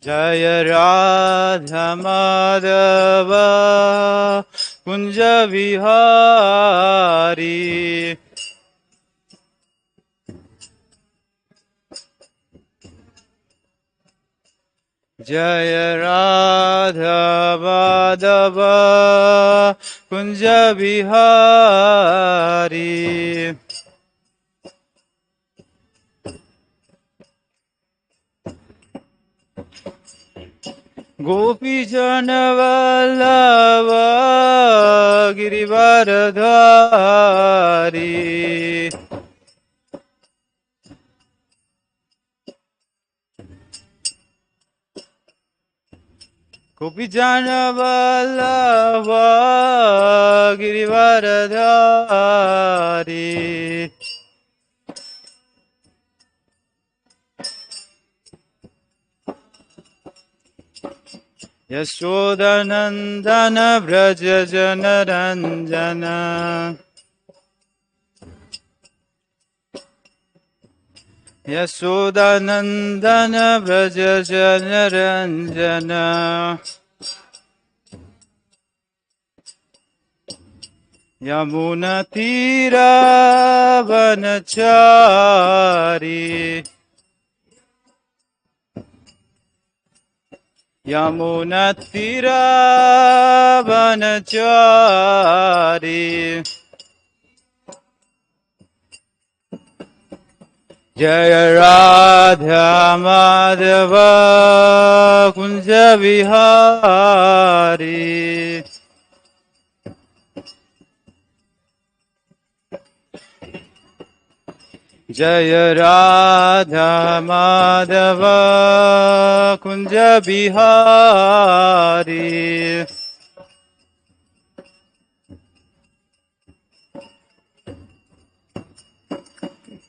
Jaya Radha Madhava Kunja Vihari. Jaya Radha Madhava Kunja Vihari. Gopi Jana Vallabha Girivaradhari. Gopi Jana Vallabha Girivaradhari. Yashodanandana Vraja Jana Ranjana. Yashodanandana Vraja Jana Ranjana. Yamuna Tira Vanachari. Yamuna Tira Vanachari. Jaya Radha Madhava Kunja Vihari. Jaya Radha Madhava Kunja Vihari.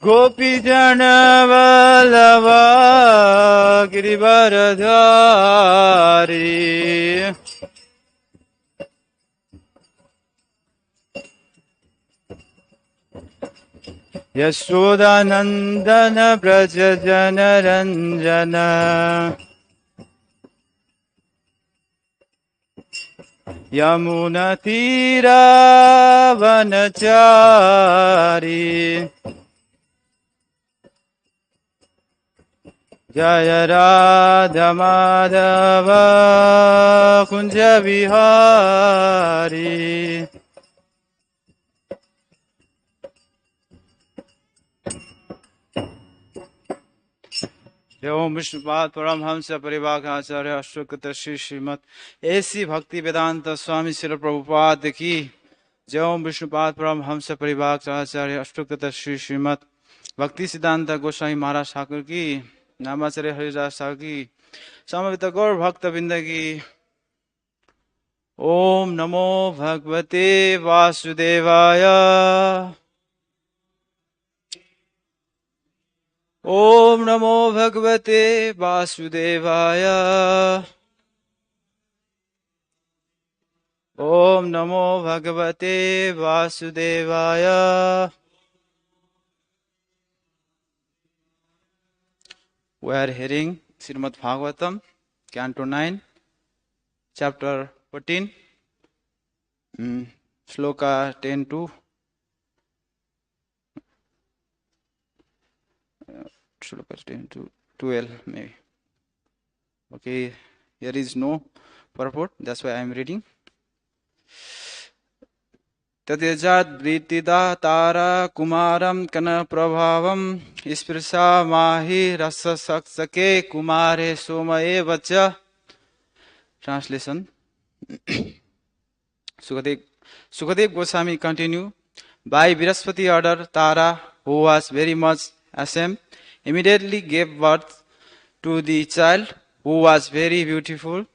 Gopi Jana Vallabha Girivaradhari. Yashodanandana Vraja Jana Ranjana. Yamuna Tira Vanachari. Jaya Radha Madhava Kunja Vihari. जय ओम विष्णुपाद परमहंस परिवाराचार्य अशोक श्री श्रीमद ऐसी भक्ति वेदांत स्वामी श्री प्रभुपाद की। जय ओम विष्णुपाद परमहंस परिवाराचार्य अशोक श्री श्रीमद भक्ति सिद्धांत गोसाई महाराज ठाकुर की। नामाचार्य हरिदास ठाकुर की। समवेत गौर भक्त बिंद की। ओम नमो भगवते वासुदेवाय। ओम नमो भगवते वासुदेवाय। ओम नमो भगवते वासुदेवाय। We are hearing Srimad Bhagavatam, Canto 9, Chapter 14, Shloka 10 to 12 maybe. Okay, here is no purport, that's why I am reading. Tatyajat vritida tara kumaram kana prabhavam ispirsa mahi rasa saksake kumare somaye vacha. Translation. Sukadev Goswami continue. By Viraspati order, Tara, who was very much ashamed, immediately gave birth to the child, who was very beautiful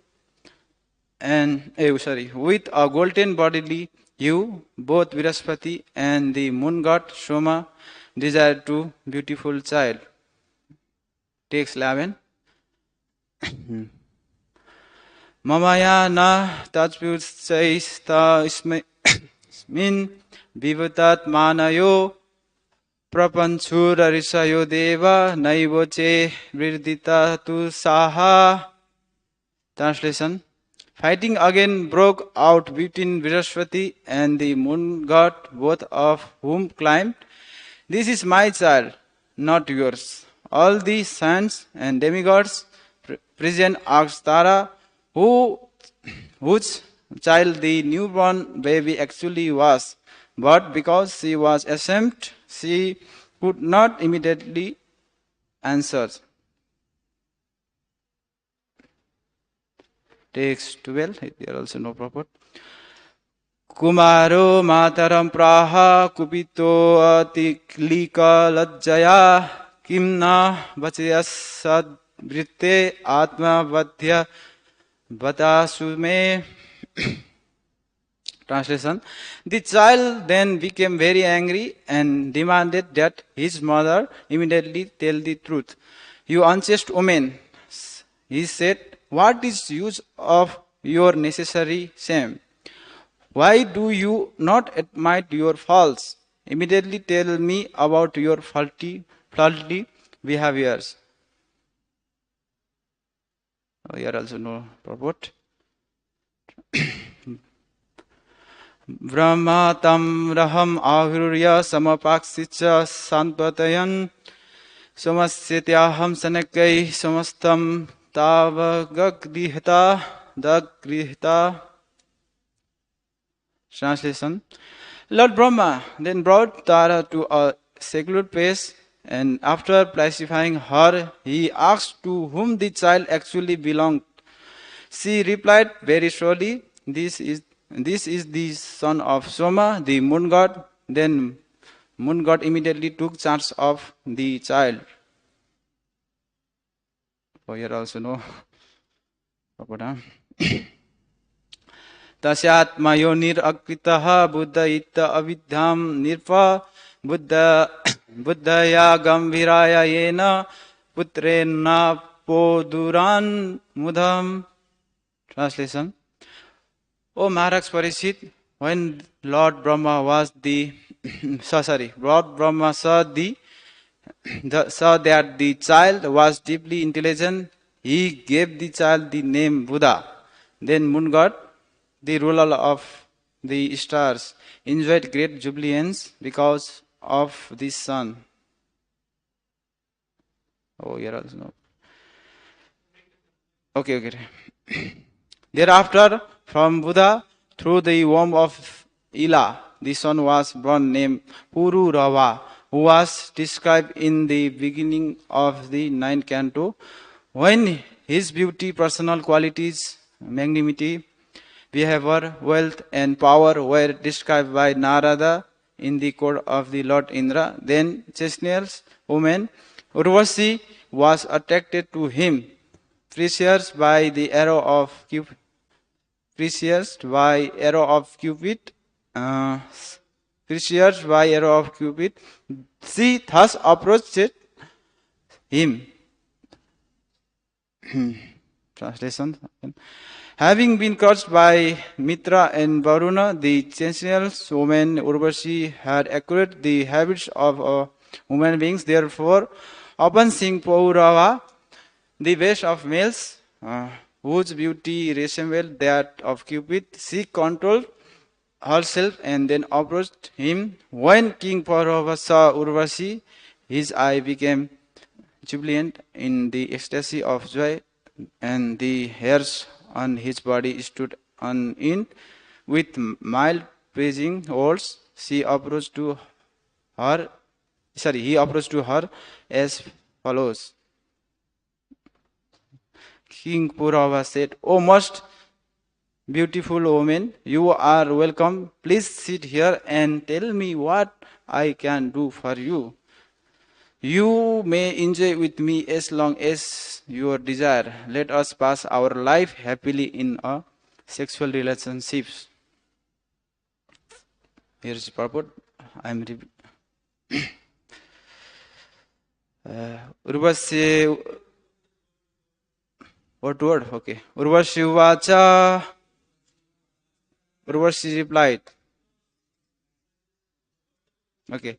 and with a golden bodily hue. Both Viraspati and the moon god Soma desired to beautiful child. Text 11. Mamaya na tajpyutsaista ismin vivutat manayo prapanchura risayo deva naivoche virdita tu saha. Translation. Fighting again broke out between Brihaspati and the moon god, both of whom claimed, "This is my child, not yours." All the saints and demigods present asked Tara whose child the newborn baby actually was, but because she was ashamed, she could not immediately answer. Text 12, here also no purport. Kumaro mataram praha kupito atiklika lajjaya kimna vachayasad vritte atma vadhya vatasume. Translation. The child then became very angry and demanded that his mother immediately tell the truth. "You unchaste woman," he said, "what is use of your necessary shame? Why do you not admit your faults? Immediately tell me about your faulty behaviors." Here also no purport. Brahmatam raham ahurya samapaksicha santpatayan samasyataham sanakai samastam tavagagrihita dagrihita. Translation. Lord Brahma then brought Tara to a secluded place, and after pacifying her, he asked to whom the child actually belonged. She replied very slowly, This is the son of Soma, the moon god." Then moon god immediately took charge of the child. Oh, here also no. Tasyatma yonir akritaha buddha ita avidyam nirpa buddhaya gambhiraya yena putrena poduran mudham. Translation. O Maharaj Parishit, when Lord Brahma was Lord Brahma saw that the child was deeply intelligent, he gave the child the name Buddha. Then moon god, the ruler of the stars, enjoyed great jubilance because of this son. Oh, here also no. Okay. Thereafter, from Buddha, through the womb of Ila, the son was born named Pururava, who was described in the beginning of the 9th canto. When his beauty, personal qualities, magnanimity, behavior, wealth, and power were described by Narada in the court of the Lord Indra, then chastened woman Urvashi was attracted to him, pierced by arrow of Cupid. Pierced by arrow of Cupid. She thus approached him. Translation. Having been cursed by Mitra and Varuna, the sensual woman Urvashi had acquired the habits of human beings. Therefore, upon seeing Paurava, the best of males, whose beauty resembled that of Cupid, she controlled herself and then approached him. When King Paurava saw Urvashi, his eye became jubilant in the ecstasy of joy, and the hairs on his body stood on end. With mild praising words, he approached to her as follows. King Purava said, "O most beautiful woman, you are welcome. Please sit here and tell me what I can do for you. You may enjoy with me as long as you desire. Let us pass our life happily in a sexual relationships." Here's the purport. Urvashi. What word? Okay. Urvashi Vacha. Urvashi replied. Okay.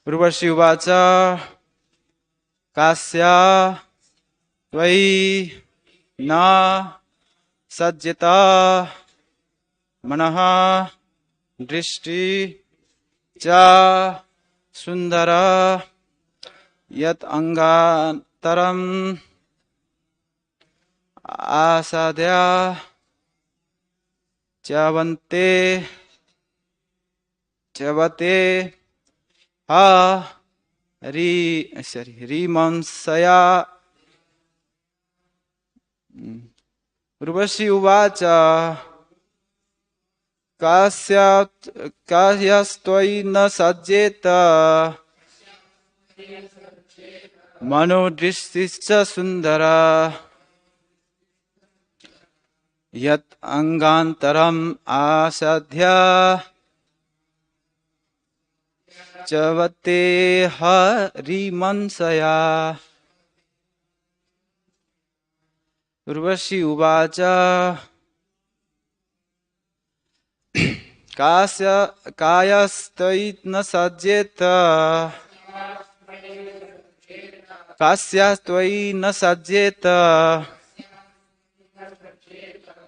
Urvashi Vacha. Kasya. Tvai. na sajjeta Manah drishti cha sundara yat angantaram asadya chavante chavate ha rimansaya. Urvashi uvacha kasyastvai na sajjeta mano drishtischa sundara yat angantaram asadhya chavate harimansaya. Urvashi uvacha kayastvai sajjeta kasyastvai na sajjeta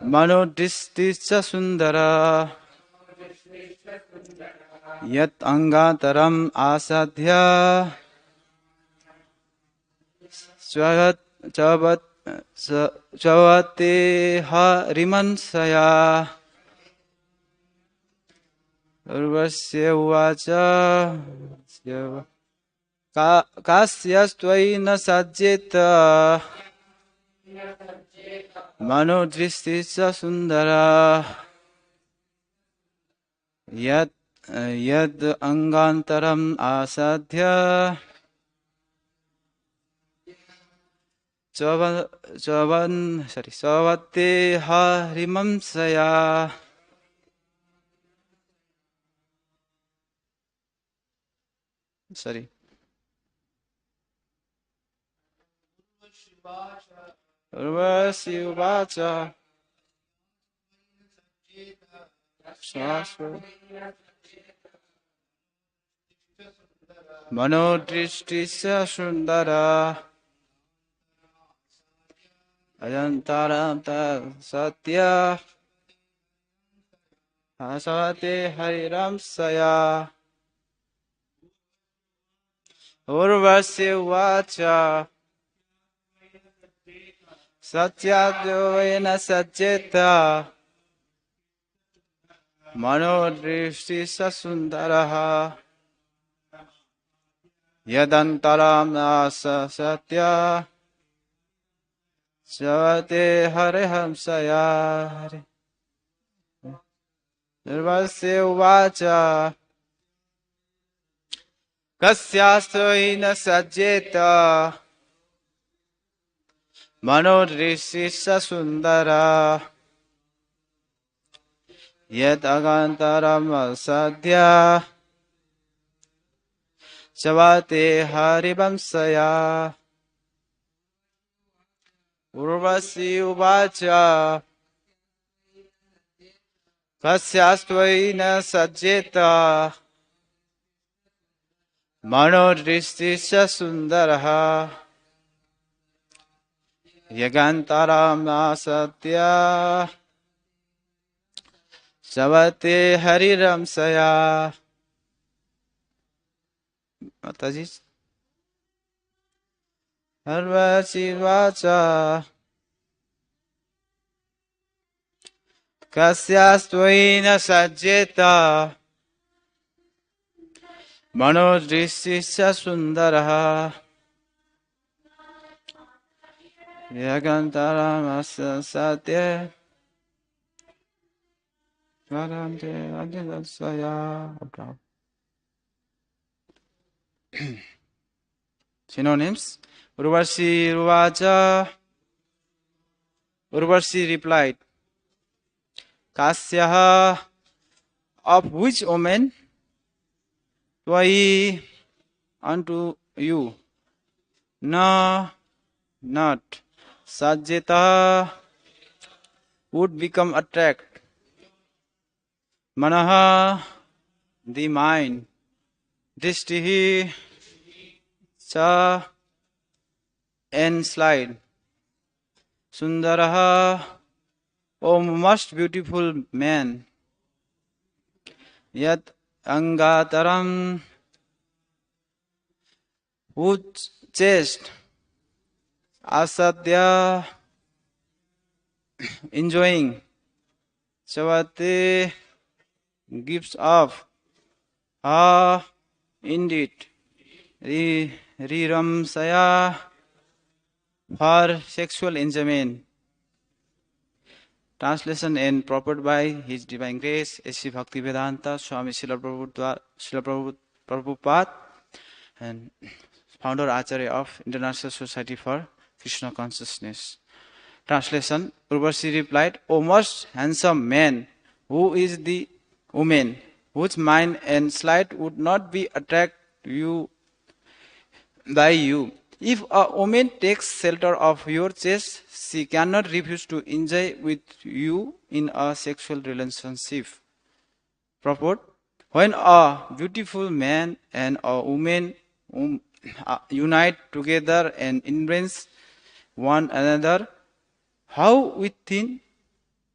mano drishtischa sundara yat angantaram asadhya chavate harimansaya. Urvasya uvacha kasyastvai na sajjeta mano drishtischa sundara yad angantaram asadhya chavate harimansaya. Sorry. Urvasi uvacha shashva mano drishtisya sundara ayantaram ta satya asavate hariramsaya. Urvasi uvacha satyadvena sajjeta mano drishtisya sundaraha yadantaram asa satya chavate harihamsaya. Urvasi uvacha kasyastvena sajjeta mano drishtisya sundara yat agantaram asadhya chavate hariramsaya. Urvasi uvacha kasyastvena sajjeta mano drishtisya sundaraha yagantaram asatya chavate hariramsaya. Mataji. Urvasi uvacha kasyastvena sajjeta mano drishtisya sundaraha yagantaram asatya chavate hariramsaya. Synonyms. Urvashi uvacha. Urvashi replied, Kasyaha, of which omen? Tvai, unto you. Na, not. Sajjeta, would become attract. Manah, the mind. Drishtihi, cha, enslaved. Sundaraha, O most beautiful man, Yat Angataram, whose chest Asadya enjoying Chavate gives off. Ah, indeed, Riramsaya for sexual enjoyment. Translation and property by His Divine Grace, S.C. Bhaktivedanta Swami Srila Prabhupada, and founder Acharya of International Society for Krishna Consciousness. Translation: Urvashi replied, O most handsome man, who is the woman whose mind and sleight would not be attracted by you? If a woman takes shelter of your chest, she cannot refuse to enjoy with you in a sexual relationship. Purport: when a beautiful man and a woman unite together and embrace one another, how within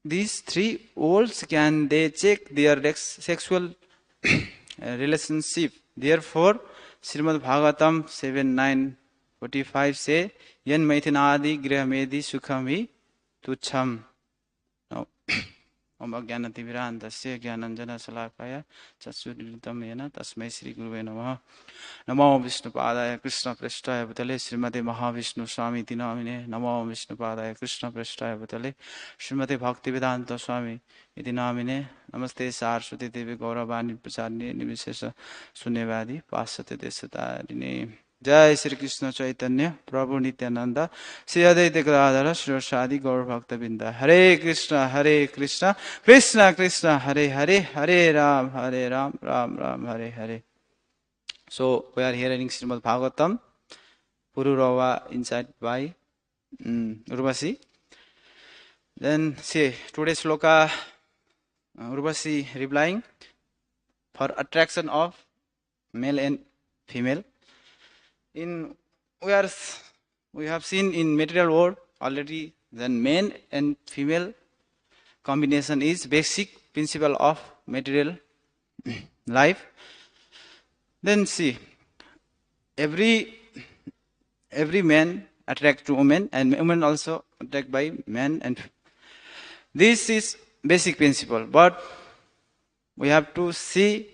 these three worlds can they check their sexual relationship? Therefore, Srimad Bhagavatam 7:9-45 say, Yan maithinadi grihamedi sukhami tucham. Now, Om Ajnanatimirandasya Jnananjana Salakaya Chatsudilitam Yena Tasmai Sri Guruve Namaha. Namo Vishnupadaya Krishna Prasthaya Bhutale Srimate Mahavishnu Swami Iti Namine. Namo Vishnupadaya Krishna Prasthaya Bhutale Srimate Bhaktivedanta Swami Iti Namine. Namaste Saraswati Devi Gauravani Pracharine Nivishesha Sunyavadi Pasate Desatarine. Jai Sri Krishna Chaitanya Prabhu Nityananda Sri Advaita Gadadhara Sri Gaur Bhakta Binda. Hare Krishna Krishna Krishna Hare Hare Hare Ram Ram Ram Hare Hare. So we are hearing Srimad Bhagavatam, Pururava inside by Urvashi. Then see today's sloka, Urvashi replying, for attraction of male and female. We have seen in material world already, then male and female combination is basic principle of material life. Then see, every man attract to woman, and women also attract by men, and this is basic principle. But we have to see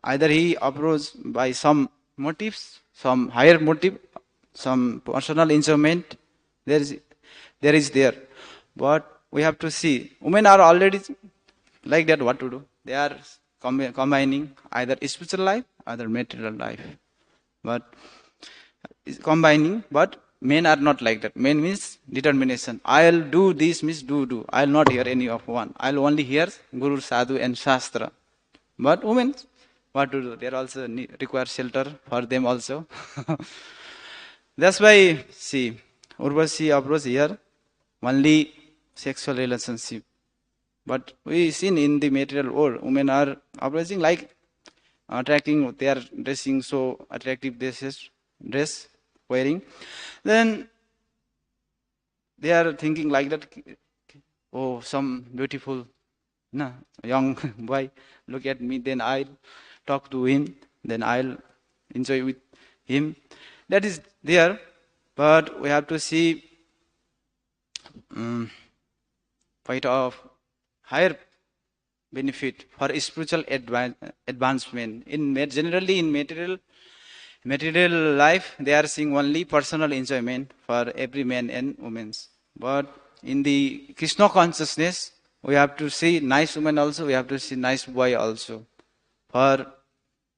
either he approached by some motives, some higher motive, some personal enjoyment. There is there, but we have to see women are already like that. What to do? They are combining either spiritual life, either material life, but combining. But men are not like that. Men means determination. I'll do this means do. I'll not hear any of one. I'll only hear Guru, Sadhu and Shastra. But women, what to do? They also require shelter for them also. That's why, see, Urvashi approach here only sexual relationship. But we seen in the material world, women are approaching like attracting, they are dressing so attractive dress wearing. Then they are thinking like that, oh, some beautiful young boy, look at me, then I'll talk to him, then I'll enjoy with him. That is there, but we have to see point of higher benefit for spiritual advancement. Generally in material life, they are seeing only personal enjoyment for every man and women. But in the Krishna consciousness, we have to see nice woman also, we have to see nice boy also. For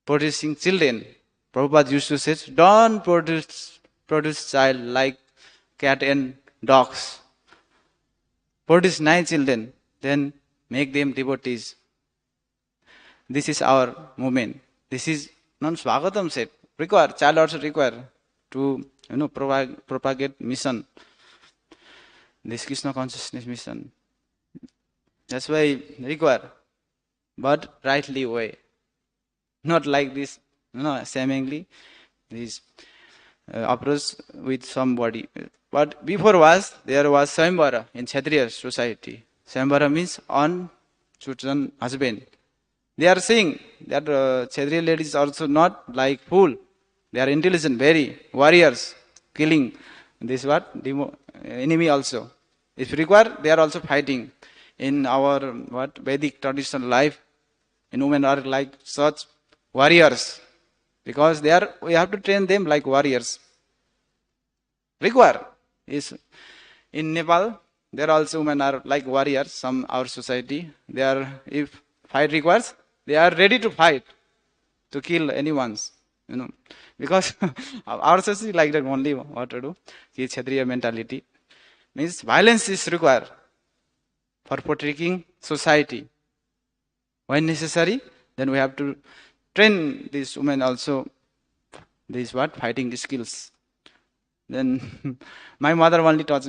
producing children, Prabhupada used to say, don't produce child like cat and dogs. Produce nice children, then make them devotees. This is our movement. This is non-Bhagavatam said. Child also require to propagate mission. This Krishna consciousness mission. That's why require, but rightly way. Not like this, seemingly, this approach with somebody, But before there was Swayamvara in Kshatriya society. Swayamvara means unchosen husband. They are saying that Kshatriya ladies also not like fool. They are intelligent, very warriors, killing this enemy also. If required, they are also fighting. In our Vedic traditional life, women are like such warriors, because we have to train them like warriors. Require is in Nepal, there also women are like warriors. Some our society, they are, if fight requires, they are ready to fight, to kill anyone's, because our society like that only. What to do? Kshatriya mentality means violence is required for protecting society. When necessary, then we have to train these women also these fighting skills. Then my mother only taught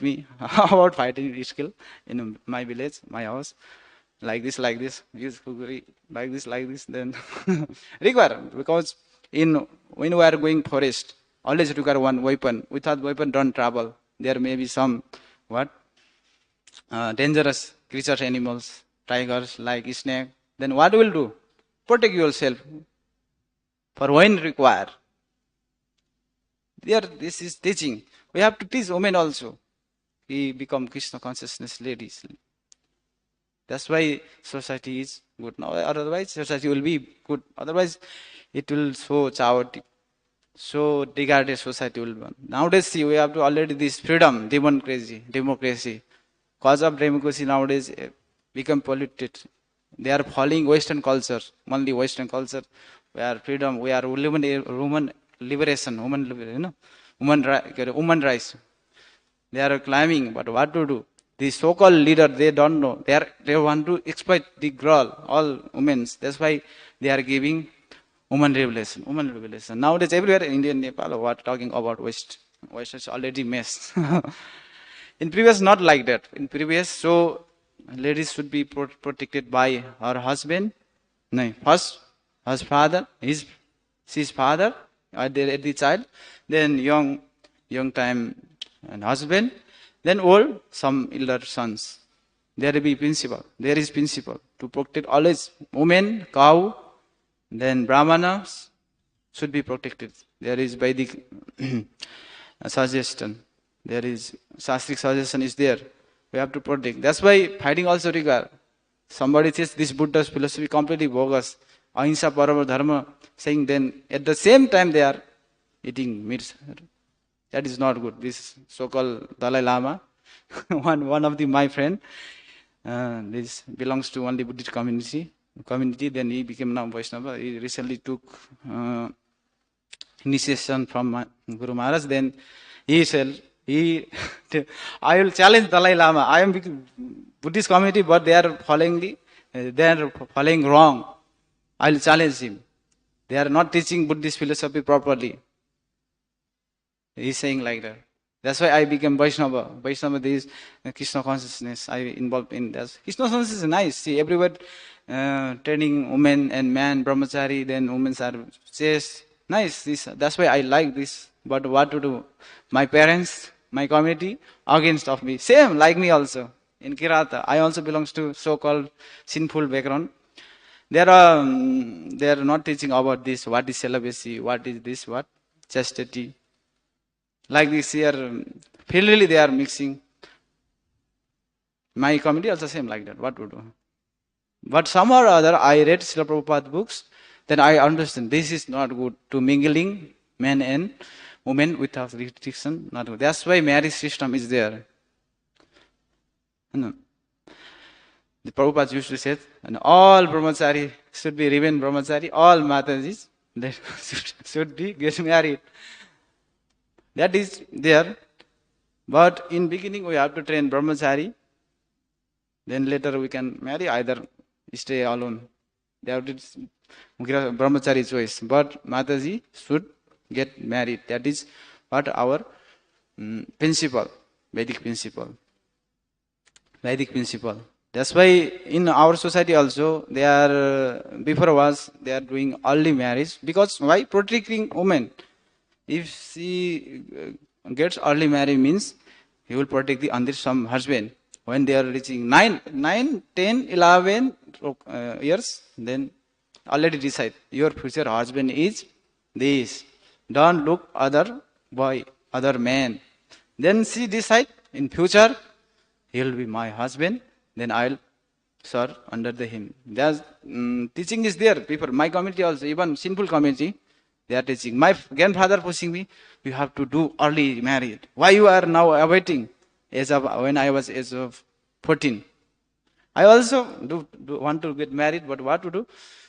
me about fighting skill in my village, my house. Like this, use kukuri, like this, then require, because when we are going forest, always require one weapon. Without weapon, don't travel. There may be some dangerous creatures, animals, tigers, like snake. Then what will do? Protect yourself for when required. There, this is teaching. We have to teach women also. We become Krishna consciousness ladies. That's why society is good now. Otherwise, society will be good. Otherwise, it will so chaotic, so degraded society will be. Nowadays, see, we have to already this freedom, democracy. Cause of democracy nowadays become polluted. They are following Western culture, only Western culture. We are freedom. We are woman liberation, woman rights. They are climbing, but what to do? The so-called leader, they don't know. They want to exploit the girl, all women. That's why they are giving woman revelation. Nowadays, everywhere in India, Nepal, what talking about West is already mess. In previous, not like that. In previous, so ladies should be protected by her husband. No, first, his father, his father, at the child, then young time and husband, then old, some elder sons. There is principle to protect always women, cow, then brahmanas should be protected. There is Vedic suggestion. There is Shastric suggestion is there. We have to protect. That's why fighting also require. Somebody says this Buddha's philosophy completely bogus. Ahimsa parama dharma, saying then at the same time they are eating meats. That is not good. This so-called Dalai Lama, one of my friend, this belongs to only Buddhist community. Then he became now Vaishnava. He recently took initiation from Guru Maharaj. Then he said, I will challenge Dalai Lama. I am Buddhist community, but they are following wrong. I will challenge him. They are not teaching Buddhist philosophy properly. He is saying like that. That's why I became Vaishnava. Vaishnava is Krishna consciousness. I involved in that. Krishna consciousness is nice. See, everywhere training women and man, brahmachari, then women are chaste. Nice. That's why I like this. But what to do? My parents, my community, against of me. Same, like me also. In Kirata, I also belongs to so-called sinful background. They are not teaching about this. What is celibacy? What is this? What? Chastity. Like this here, freely they are mixing. My community also same like that. What to do? But somehow or other, I read Srila Prabhupada books. Then I understand this is not good to mingling men and women without restriction. Not good. That's why marriage system is there. No. The Prabhupada used to say, and all brahmachari should be remain brahmachari, all matajis they should be get married. That is there. But in beginning we have to train brahmachari. Then later we can marry, either stay alone. They have to brahmachari choice. But Mataji should get married. That is what our principle, Vedic principle. That's why in our society also, they are doing early marriage. Because why? Protecting women. If she gets early married means he will protect the some husband. When they are reaching 9, 10, 11 years, then already decide your future husband is this. Don't look other boy, other man. Then she decide in future he will be my husband. Then I'll serve under the him. There's teaching is there. People, my community also, even sinful community, they are teaching. My grandfather pushing me, you have to do early married. Why you are now awaiting? As of when I was age of 14. I also do want to get married, but what to do?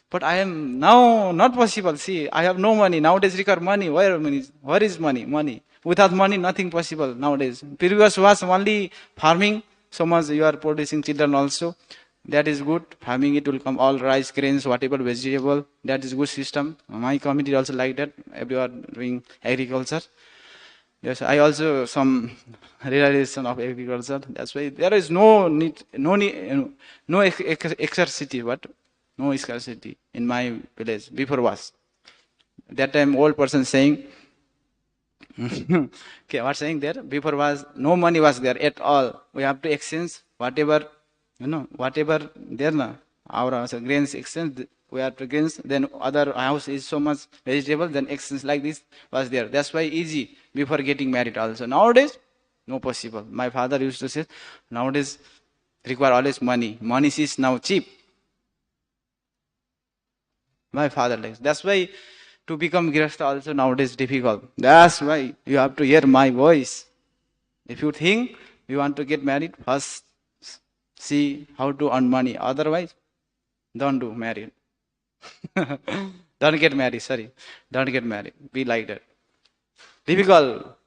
But I am now not possible. See, I have no money. Nowadays require money. Where is money? Money. Without money, nothing possible nowadays. Previous was only farming. So much you are producing children also. That is good. Farming it will come all rice, grains, whatever vegetable. That is good system. My community also like that. Everyone doing agriculture. Yes, I also some realization of agriculture. That's why there is no need, no scarcity. What? No scarcity in my village. Before was that time old person saying. Okay, what saying there? Before was no money was there at all. We have to exchange whatever whatever there na our grains exchange. We have to grains. Then other house is so much vegetable. Then exchange like this was there. That's why easy before getting married also. Nowadays, no possible. My father used to say, nowadays require always money. Money is now cheap. My father likes. That's why to become grihastha also nowadays difficult. That's why you have to hear my voice. If you think you want to get married, first see how to earn money. Otherwise, don't do married. Don't get married. Sorry, don't get married. Be like that. Difficult.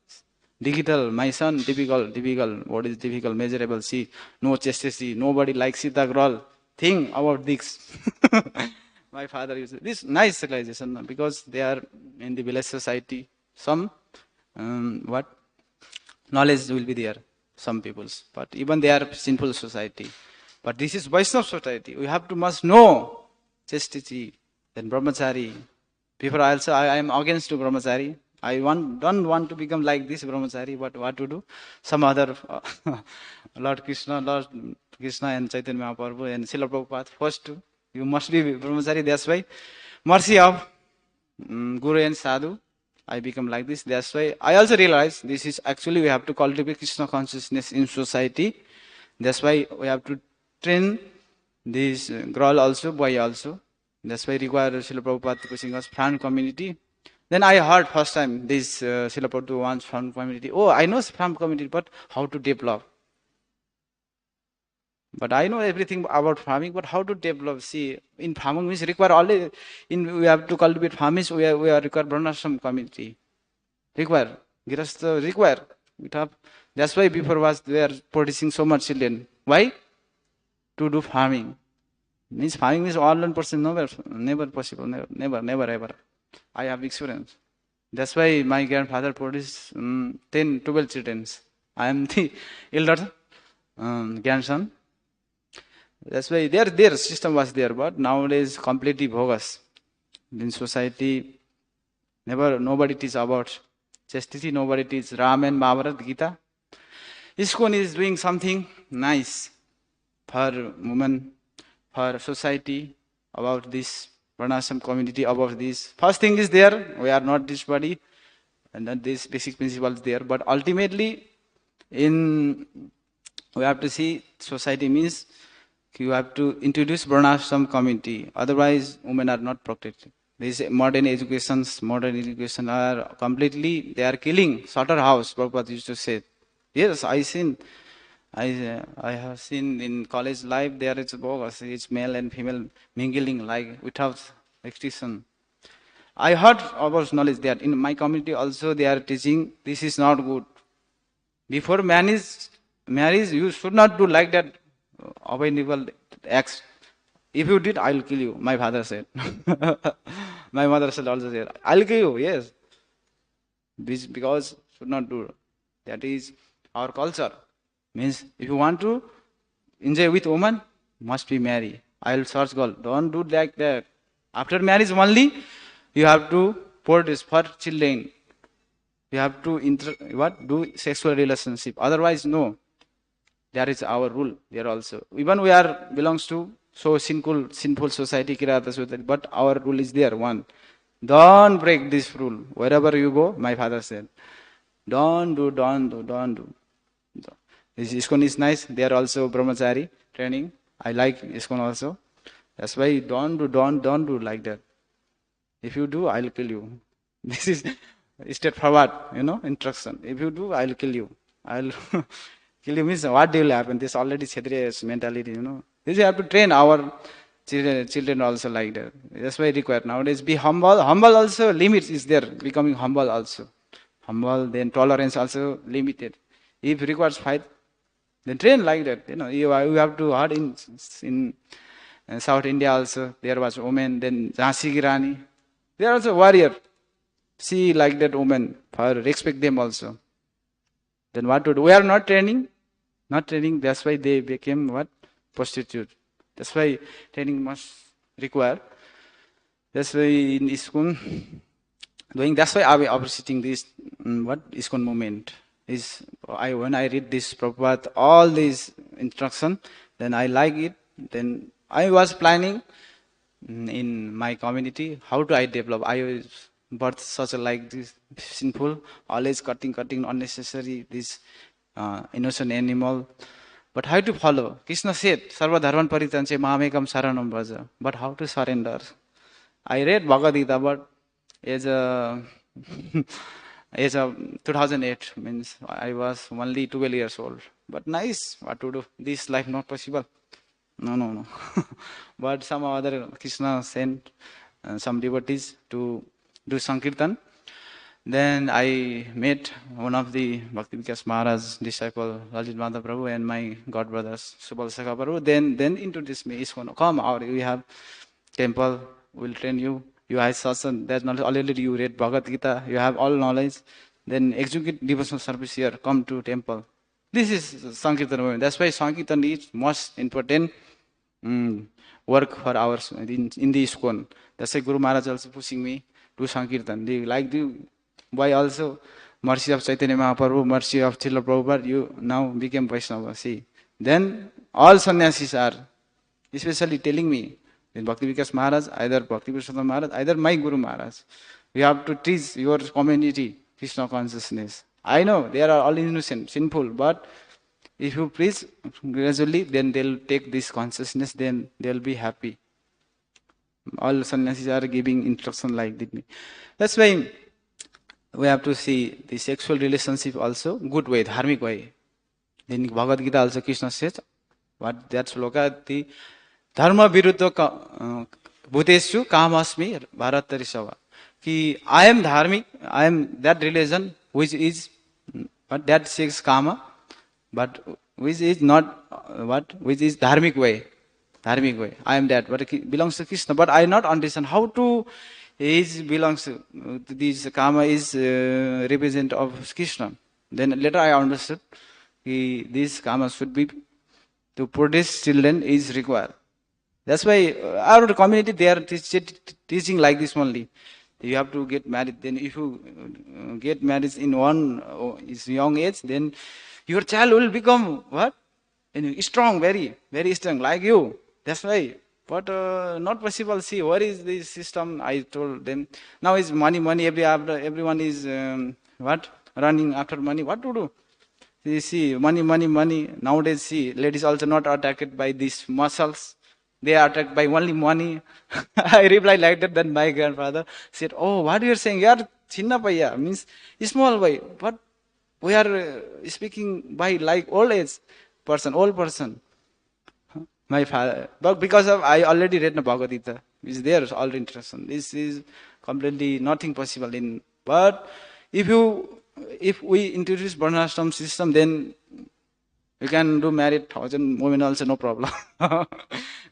Digital, my son, difficult. What is difficult? Measurable. See, no chastity. Nobody likes Sita girl. Think about this. My father used this nice civilization because they are in the village society. Some what knowledge will be there. Some people's, but even they are sinful society. But this is Vaishnava society. We have to must know chastity. Then brahmachari. Before also I am against to brahmachari. I don't want to become like this brahmachari, but what to do? Some other Lord Krishna and Chaitanya Mahaprabhu and Srila Prabhupada forced to. You must be brahmachari. That's why mercy of Guru and Sadhu. I become like this. That's why I also realize this is actually we have to cultivate Krishna consciousness in society. That's why we have to train this girl also, boy also. That's why require Srila Prabhupada pushing us farm community. Then I heard first time this Srila Prabhupada wants farm community. Oh, I know farm community, but how to develop? But I know everything about farming, but how to develop? See, in farming means require only we have to cultivate farming. We are require Varnashram community. Require Girastha require. That's why before was they are producing so much children. Why? To do farming. Means farming is all one person. Never possible. Never ever. I have experience. That's why my grandfather produced 10, 12 children. I am the elder grandson. That's why their system was there, but nowadays completely bogus. In society, nobody teach about chastity, nobody teach Ram and Mahabharata, Gita. ISKCON is doing something nice for women, for society, about this Varnashram community, about this. First thing is there, we are not this body, and then this basic principle is there, but ultimately, we have to see society means you have to introduce Varnashram community. Otherwise, women are not protected. These modern education are completely, they are killing. Slaughterhouse, Prabhupada used to say. Yes, I have seen in college life, there is bogus. It's male and female mingling like without restriction. I heard about knowledge that in my community also they are teaching this is not good. Before marriage, you should not do like that. Abominable acts. If you did, I'll kill you. My father said. My mother said also said, I'll kill you. Yes, because should not do. That is our culture. Means if you want to enjoy with woman, must be married. I'll search girl. Don't do like that. After marriage only, you have to produce for children. We have to do sexual relationship. Otherwise, no. That is our rule there also. Even we are belongs to so sinful society, Kirata society, but our rule is there. One, don't break this rule. Wherever you go, my father said, don't do. This ISKCON is nice. They are also brahmachari training. I like ISKCON also. That's why don't do like that. If you do, I'll kill you. This is straightforward, instruction. If you do, I'll kill you. I'll kill you means what will happen? This already Kshatriya's mentality, This you have to train our children also like that. That's why required nowadays. Be humble. Humble also limits is there. Becoming humble also. Humble, then tolerance also limited. If requires fight, then train like that. You have to hard in South India also. There was women. Then Jhansi Ki Rani. They are also warrior. See like that woman. For respect them also. Then what to do? We are not training. Not training. That's why they became what? Prostitute. That's why training must require. That's why in ISKCON doing. That's why I am appreciating this. ISKCON movement is. When I read this Prabhupada, all these instruction, then I like it. Then I was planning in my community how do I develop. I was birth such a like this sinful, always cutting unnecessary this innocent animal. But how to follow? Krishna said, Sarva Dharman Paritanche Mahamekam Saranam Braja. But how to surrender? I read Bhagavad Gita, but as a 2008 means I was only 12 years old. But nice, what to do? This life not possible. No. But some other Krishna sent some devotees to do Sankirtan. Then I met one of the Bhakti Vikas Maharaj disciple, Rajit Madhav Prabhu, and my god brothers, Subal Sakha Prabhu. Then introduced me, ISKCON, come out, we have temple, we'll train you. You have sasan, there's knowledge, already you read Bhagavad Gita, you have all knowledge. Then execute devotional service here, come to temple. This is Sankirtan movement. That's why Sankirtan is most important work for ours in the ISKCON. That's why Guru Maharaj also pushing me to Sankirtan. Why also mercy of Chaitanya Mahaprabhu, mercy of Srila Prabhupada, you now became Vaishnava. See. Then all sannyasis are especially telling me, in Bhakti Vikas Maharaj, either Bhakti Purushottam Maharaj, either my Guru Maharaj, you have to teach your community Krishna consciousness. I know they are all innocent, sinful, but if you preach gradually, then they'll take this consciousness, then they'll be happy. All sannyasis are giving instruction like that. That's why we have to see the sexual relationship also good way, dharmic way. In Bhagavad Gita also Krishna says, what that sloka, the dharma viruddha bhuteshu kamasmi bharatari. I am dharmic, I am that religion which is but that seeks kama, but which is not which is dharmic way. Dharmic way. I am that, but it belongs to Krishna. But I not understand how to belongs to this kama is represent of Krishna. Then later I understood this kama should be to produce children is required. That's why our community they are teaching like this only. You have to get married. Then if you get married in one young age, then your child will become what? Strong, very, very strong, like you. That's why. But not possible. See, what is this system? I told them. Now is money. Everyone is running after money. What to do? You see, money. Nowadays, see, ladies also not attacked by these muscles. They are attacked by only money. I replied like that. Then my grandfather said, "Oh, what you are saying? You are chinna paya, means small boy. But we are speaking by like old person. My father, but because of I already read the Bhagavad Gita, is there all interesting. This is completely nothing possible in. But if we introduce Varnashram system, then you can do married 1,000 women also, no problem.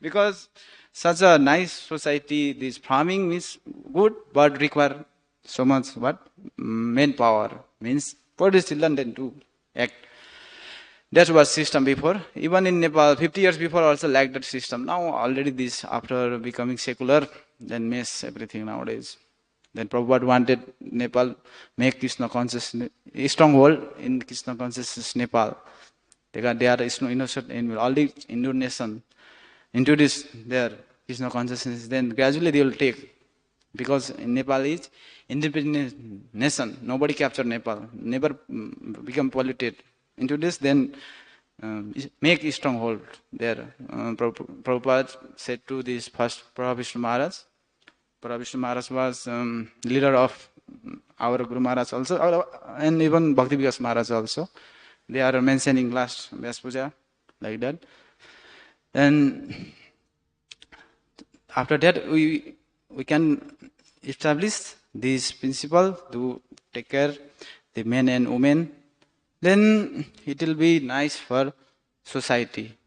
Because such a nice society, this farming is good, but require so much manpower. Means produce children then to act. That was system before. Even in Nepal, 50 years before also like that system. Now already this, after becoming secular, then mess everything nowadays. Then Prabhupada wanted Nepal make Krishna consciousness, a stronghold in Krishna consciousness Nepal. They are innocent in all the Hindu nation introduce their Krishna consciousness, then gradually they will take. Because in Nepal is independent nation, nobody captured Nepal, never become polluted. Introduce, then make a stronghold there. Prabhupada said to this first Prabhupada Maharaj. Prabhupada Maharaj was leader of our Guru Maharaj also, and even Bhakti Vikas Maharaj also. They are mentioning last Vyas Puja, like that. And after that, we can establish this principle to take care the men and women. Then it will be nice for society.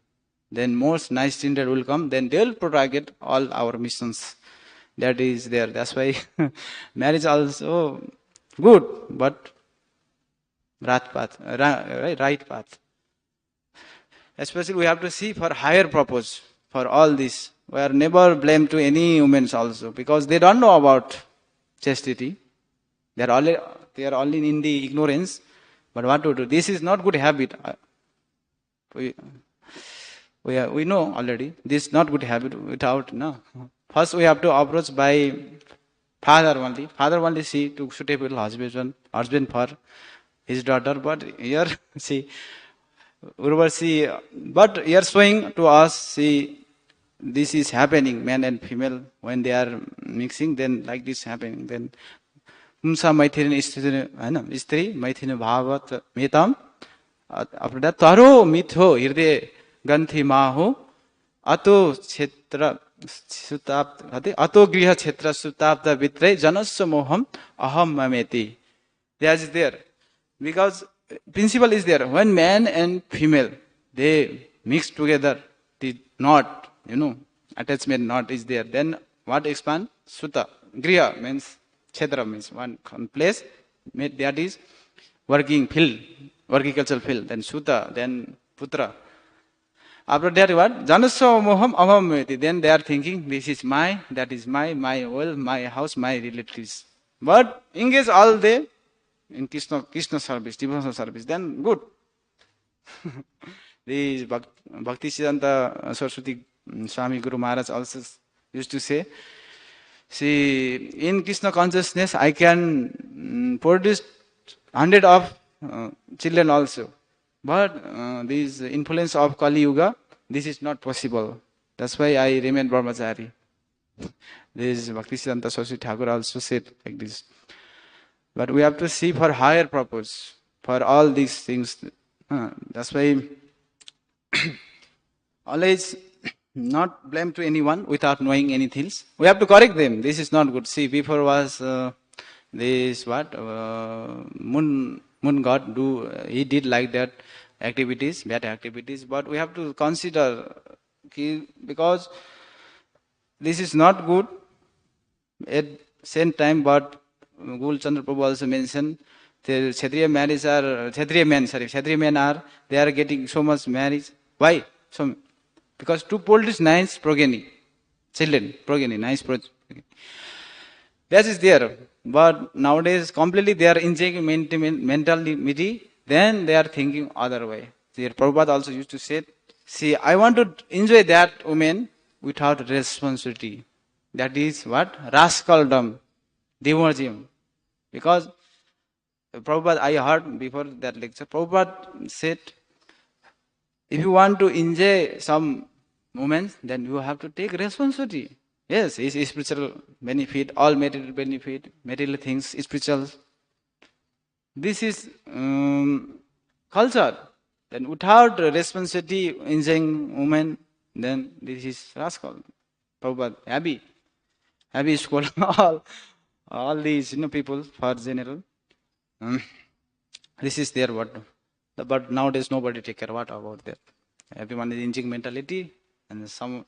Then most nice children will come. Then they will propagate all our missions. That is there. That's why marriage also good, but right path. Especially we have to see for higher purpose for all this. We are never blamed to any women also because they don't know about chastity. They are only in the ignorance. But what to do? This is not good habit. We know already. This is not good habit without no. First we have to approach by father only. Father only see to suitable husband for his daughter. But here see, but here showing to us, see, this is happening, man and female, when they are mixing, then like this happening. Then Humsa Maithilin Istri, Maithilin Bhagavat Metam, after that, Taro Mitho, Hirde Ganthi Maho, Ato Chetra Sutap, Ato Griha Chetra Sutapta Vitre, Janasya Moham, Aham Mameti. That is there. Because principle is there. When man and female, they mix together, the knot, attachment knot is there. Then what expand? Suta. Griha means, Chetra means one place, that is working field, agricultural field. Then Suta, then Putra. After that what? Janasya Moham Aham. Then they are thinking, this is my, that is my well, my house, my relatives. But engage all day in Krishna service, devotional service, then good. This Bhakti Siddhanta Saraswati Swami Guru Maharaj also used to say, see, in Krishna consciousness, I can produce 100 of children also. But this influence of Kali Yuga, this is not possible. That's why I remain Brahmachari. This Bhakti Siddhanta Saraswati Thakur also said like this. But we have to see for higher purpose, for all these things. That's why always not blame to anyone without knowing anything. We have to correct them. This is not good. See, before was this what? Moon god he did like that activities, bad activities. But we have to consider because this is not good at same time, but Gul Chandra Prabhu also mentioned the Kshatriya men are, they are getting so much marriage. Why? Because to produce nice progeny, nice progeny. That is there. But nowadays completely they are injecting mentality, then they are thinking other way. The Prabhupada also used to say, see, I want to enjoy that woman without responsibility. That is what? Rascaldom. Demonism. Because Prabhupada, I heard before that lecture, Prabhupada said, if you want to enjoy some moments, then you have to take responsibility. Yes, it's spiritual benefit, all material benefit, material things, spiritual. This is culture. Then without responsibility, enjoying women, then this is rascal. Prabhupada, happy school, all these people for general. This is their what. But nowadays nobody take care what about that. Everyone is injecting mentality and some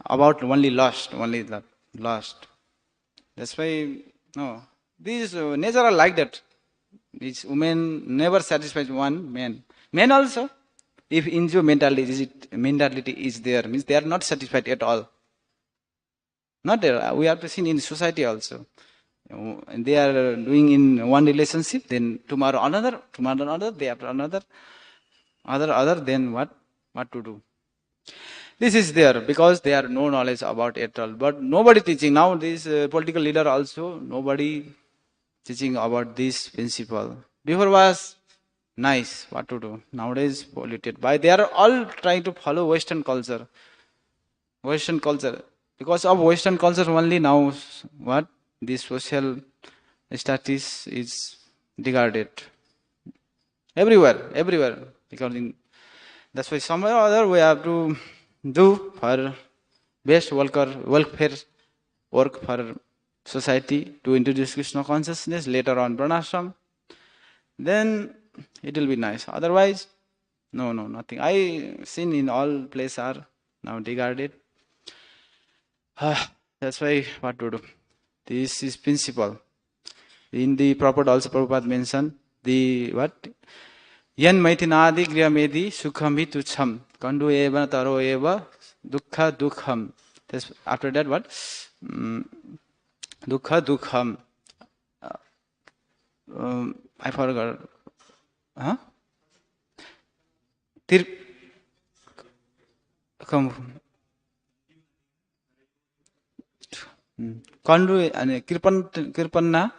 about only lost. That's why these nature are like that. These women never satisfies one man. Men also, if enjoy mentality is there, means they are not satisfied at all. Not there. We have to see in society also. And they are doing in one relationship, then tomorrow another, day after another, other, then what to do? This is there because they are no knowledge about it all. But nobody teaching. Now this political leader also, nobody teaching about this principle. Before was nice, what to do. Nowadays polluted. By they are all trying to follow Western culture. Western culture. Because of Western culture only now what? This social status is regarded. Everywhere. Because that's why somewhere or other we have to do for best welfare work for society to introduce Krishna consciousness, later on Pranashram, then it will be nice. Otherwise, no, nothing. I seen in all places are now regarded. That's why what to do. This is principle. In the purport also Prabhupada mentioned the what? Yan maitinadi griyamedi sukhami tucham kandu eva taro eva dukkha dukham. After that what? Dukkha dukham. I forgot. Huh? Kandu and kirpanna.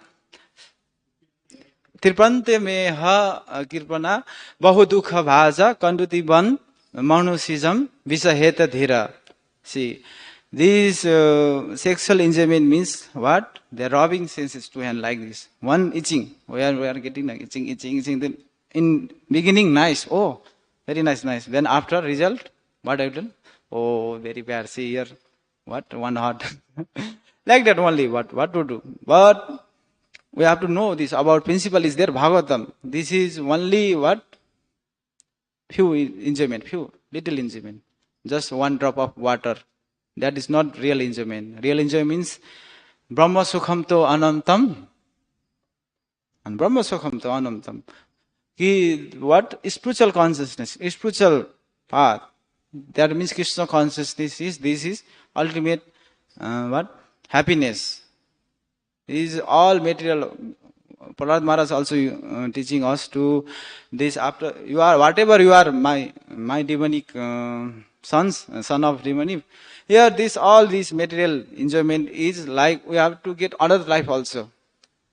Tirpante me ha kirpana bahu dukha bhaja kanduti ban manusism visaheta dhira. See, this sexual enjoyment means what? They are robbing senses to hand like this. One itching, we are getting like itching. Then in beginning nice, oh, very nice. Then after result, what I done? Oh, very bad. See here, what? One heart. Like that only, what to do? But we have to know this about principle is there, Bhagavatam. This is only what? Few little enjoyment. Just one drop of water. That is not real enjoyment. Real enjoyment means Brahma Sukham to Anantam. And Brahma Sukham to Anantam. What? Spiritual consciousness, spiritual path. That means Krishna consciousness this is ultimate what? Happiness. This is all material. Prahlad Maharaj also teaching us to this after you are whatever you are my demonic son of demonic. Here all this material enjoyment is like we have to get another life also.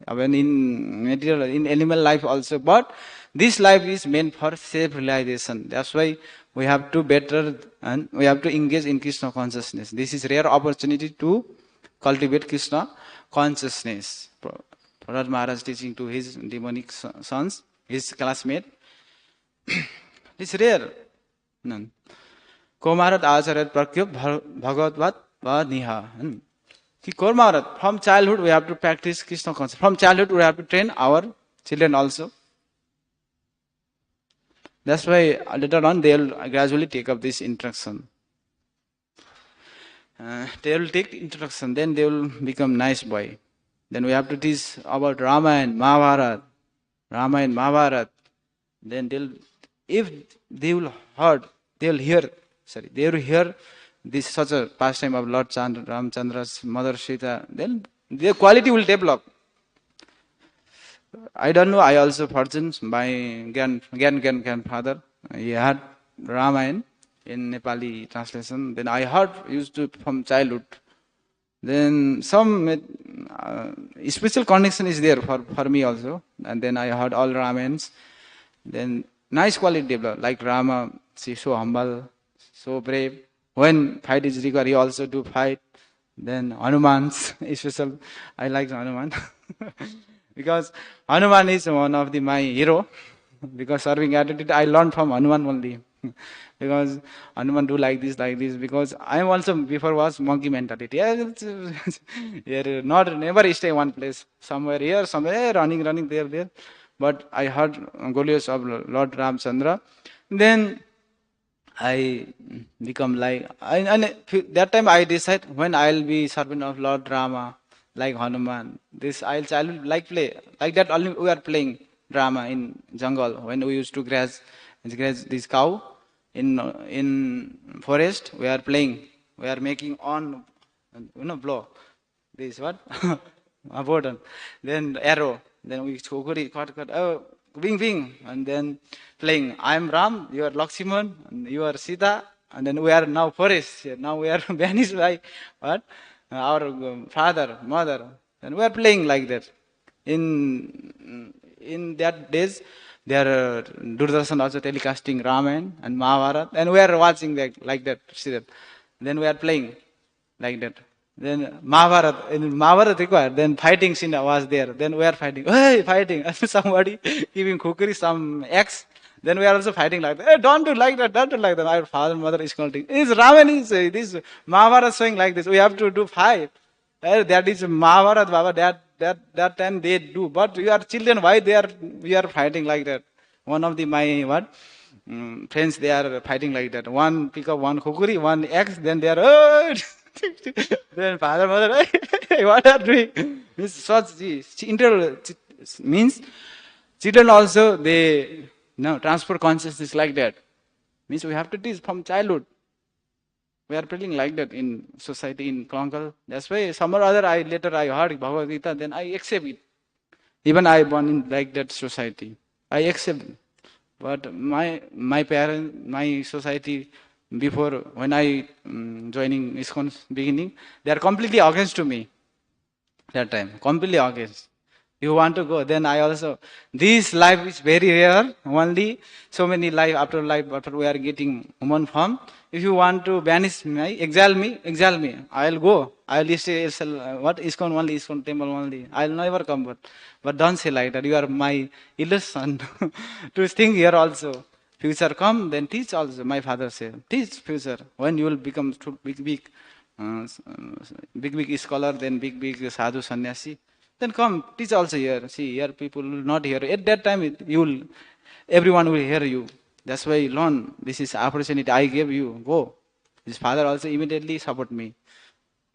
When in material in animal life also, but this life is meant for self-realization. That's why we have to better and we have to engage in Krishna consciousness. This is rare opportunity to cultivate Krishna consciousness. Prahlad Maharaj teaching to his demonic sons, his classmate. It's rare. None. Komarat Acharyat Prakyop Bhagavad Niha. Komarat, from childhood we have to practice Krishna consciousness. From childhood we have to train our children also. That's why later on they will gradually take up this instruction. They will take instruction, then they will become nice boy. Then we have to teach about Rama and Mahabharata. Then if they will hear this such a pastime of Lord Ramchandra's mother Sita, then their quality will develop. I don't know, I also fortunate, my grandfather, he had Ramayana in Nepali translation. Then I heard used to from childhood. Then some special connection is there for me also. And then I heard all Ramayans. Then nice quality develop, like Rama, see, so humble, so brave. When fight is required, he also do fight. Then Hanuman's special, I like Hanuman. Because Hanuman is one of my hero. Because serving attitude, I learned from Hanuman only. Because Hanuman do like this. Because I am also before was monkey mentality. Never stay one place. Somewhere here, somewhere running there. But I heard glorious of Lord Ramchandra. Then I become like, and that time I decide when I will be servant of Lord Rama, like Hanuman. I will like play. Like that only we are playing drama in jungle. When we used to graze this cow in forest, we are playing. We are making on, blow. This what? Abodhan. Then arrow. Then we chokori, cut, oh, wing, and then playing. I am Ram, you are Lakshman, and you are Sita, and then we are now forest. Now we are banished by what? Our father, mother. And we are playing like that. In that days, there are Doordarshan also telecasting Ramayana and Mahabharata, and we are watching that like that. See that. Then we are playing like that. Then Mahabharata, in Mahabharata required, then fighting scene was there. Then we are fighting. Hey, fighting. Somebody giving cookery, some eggs. Then we are also fighting like that. Hey, don't do like that, don't do like that. Our father, mother is scolding. Is Raman is this Mahabharata showing like this. We have to do fight. That is Mahabharata, Baba. That time they do. But we are children. Why we are fighting like that? One of the my what? Friends, they are fighting like that. One pick up one kukuri, one eggs, then they are, oh! Then father, mother, hey, what are doing? Means such means children also they transfer consciousness like that. Means we have to teach from childhood. We are feeling like that in society, in Kronkal. That's why some or other I later I heard Bhagavad Gita, then I accept it. Even I born in like that society. I accept. But my parents, my society, before when I joining ISKCON's beginning, they are completely against to me. That time, completely against. You want to go, then I also. This life is very rare. Only so many life after we are getting human form. If you want to banish me, exile me. I'll go. I'll stay. What ISKCON only, ISKCON temple only. I'll never come. But don't say like that. You are my illusion to think here also. Future come, then teach also. My father said, teach future. When you will become uh, big scholar, then big sadhu sannyasi. Then come, teach also here. See, here people will not hear. At that time, everyone will hear you. That's why learn. This is opportunity I gave you. Go. His father also immediately support me.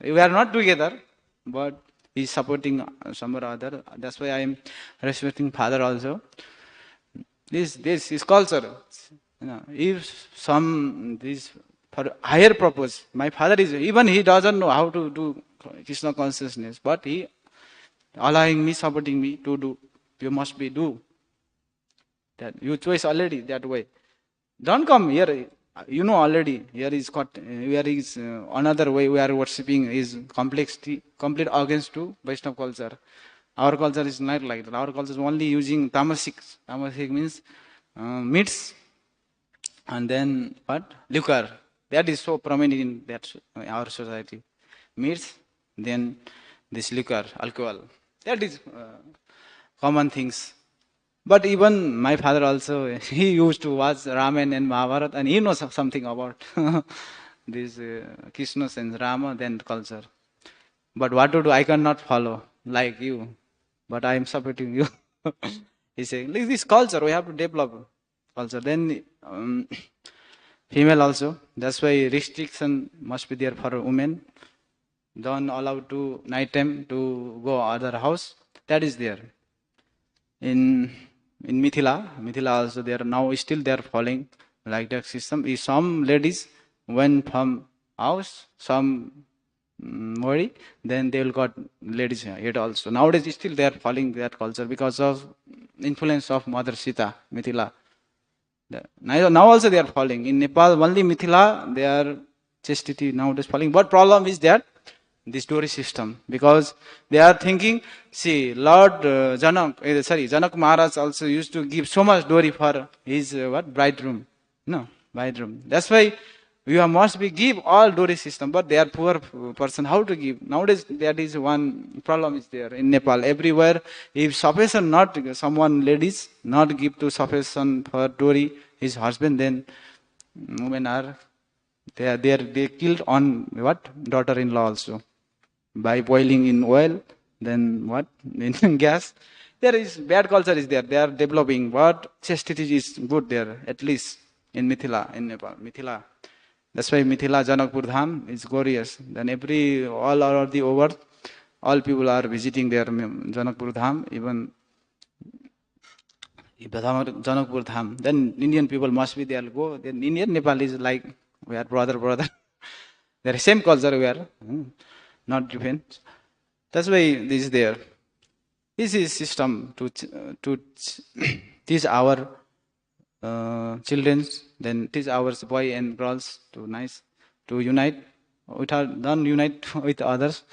We are not together, but he's supporting some or other. That's why I am respecting father also. This is culture. If this for higher purpose, my father is even he doesn't know how to do Krishna consciousness, but he allowing me, supporting me to do. You must be do that. You choice already that way. Don't come here. You know already. Here is another way we are worshipping is complete against to Vaishnava culture. Our culture is not like that. Our culture is only using tamasic. Tamasic means meats and then what? Liquor. That is so prominent in our society. Meats, then this liquor, alcohol. That is common things. But even my father also, he used to watch Ramayana and Mahabharata and he knows something about this Krishna and Rama, then culture. But what to do, I cannot follow like you. But I am supporting you. He's saying, this culture, we have to develop culture. Then female also, that's why restriction must be there for women. Don't allow to night time to go other house. That is there. In Mithila also they are now still they are following like that system. If some ladies went from house, some worry, then they will got ladies head also. Nowadays still they are following that culture because of influence of Mother Sita, Mithila. Now also they are following. In Nepal, only Mithila, they are chastity nowadays following. But problem is that this dowry system, because they are thinking, see, Lord Janak Maharaj also used to give so much dowry for his bridegroom. No, bridegroom. That's why you must be give all dowry system, but they are poor person. How to give? Nowadays, that is one problem is there in Nepal. Everywhere, if sufficient not someone ladies not give to sufficient for dowry his husband, then women are they killed on daughter-in-law also by boiling in oil. Then what in gas? There is bad culture is there. They are developing, but chastity is good there at least in Mithila in Nepal. Mithila. That's why Mithila Janakpur Dham is glorious. Then all over the over, all people are visiting their Janakpur Dham, even Janakpur Dham. Then Indian people must be there. Go. Then Indian Nepal is like we are brother. They are same culture we are, not different. That's why this is there. This is system to teach our children, then teach our boy and girls to unite. Without don't unite with others,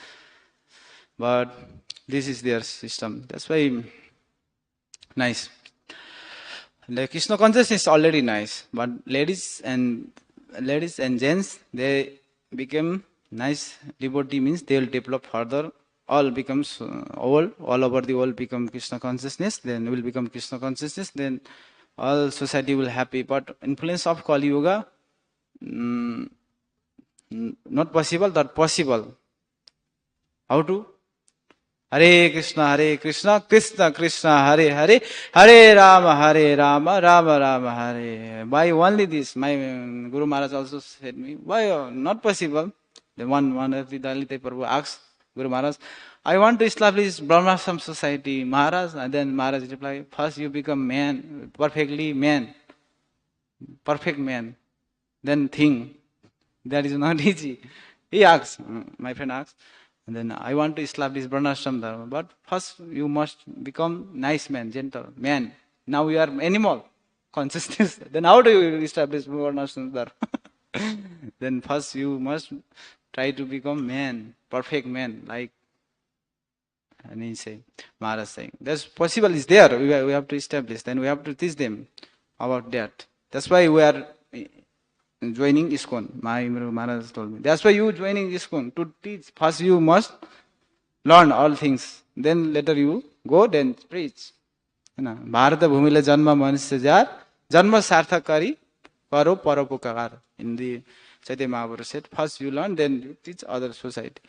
but this is their system. That's why nice. The Krishna consciousness is already nice, but ladies and gents, they become nice devotee means they will develop further. All becomes all over the world become Krishna consciousness. Then will become Krishna consciousness. Then all society will happy. But influence of Kali Yuga, mm, not possible. That possible. How to? Hare Krishna, Krishna Krishna, Hare Hare, Hare Rama, Rama Rama, Hare. Why only this? My Guru Maharaj also said me, why not possible? The one of the Dalit Prabhu asked Guru Maharaj, I want to establish Brahmasam society, Maharaj. And then Maharaj replied, first you become man, perfect man. Then think. That is not easy. He asks, my friend asks, and then I want to establish Varnashram Dharma, but first you must become nice man, gentle man. Now you are animal consciousness. Then how do you establish Varnashram Dharma? Then first you must try to become man, perfect man, like and he say, Maharaj saying, that's possible is there. We have to establish. Then we have to teach them about that. That's why we are joining ISKCON. My Maharaj told me. That's why you joining ISKCON to teach. First you must learn all things. Then later you go, then preach. Bharata Bhumila Janma Manushya Jar Janma Sarthakari Paro Paropoकार. In the Chaitanya Mahaprabhu said, first you learn, then you teach other society.